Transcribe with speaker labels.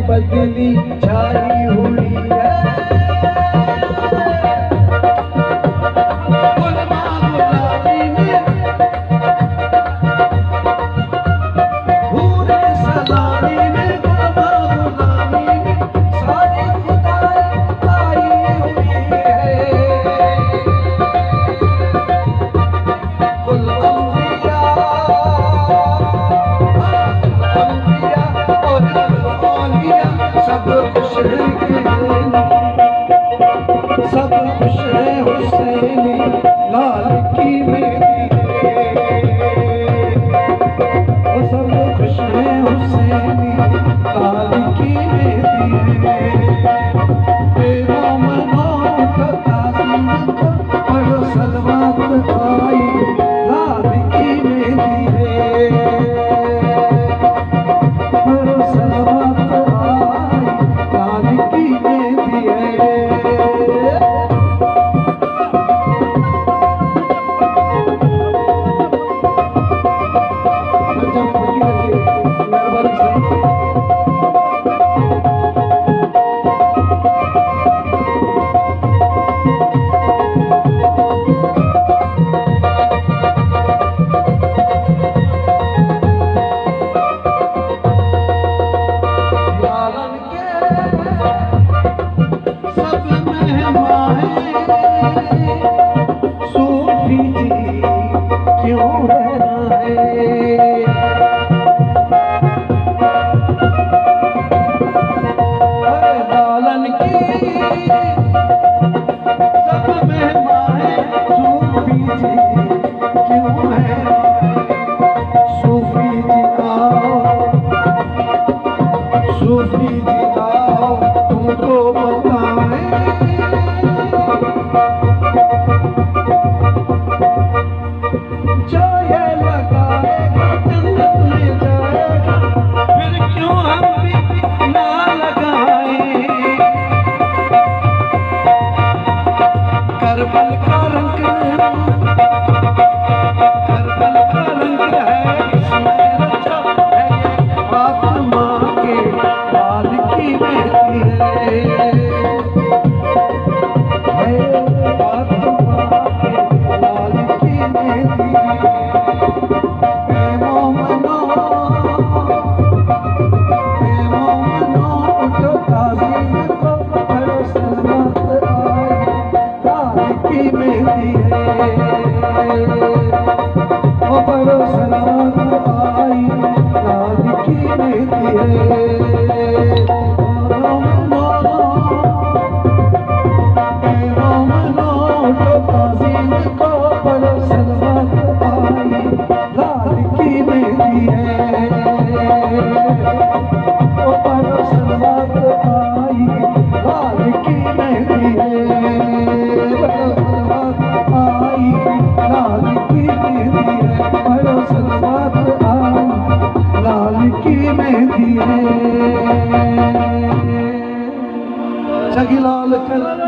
Speaker 1: बदली छाई हुई है। सब खुश है हुसैनी लाल की मेहंदी है, सब खुश है हुसैनी लाल की मेहंदी है। तेरा मनात ताज़ीम को पढ़ो सलवात आई लाल की मेहंदी है, पढ़ो सलवात आई लाल की मेहंदी है। सूफी जी क्यों रहना है, दालन की सब मेहमान हैं। सूफी जी क्यों है, सूफी जी आओ, सूफी जी आओ तुमको बताएं। करबल का रंग है, इसमें रचा है फातिमा के लाल की मेहंदी है, फातिमा के लाल की मेहंदी है। मोमनो उठो ताज़ीम को पढ़ो सलवात आई की मेहंदी है, ओ बड़ो सलाम आई लाल की मेहंदी है। सखी लाल कल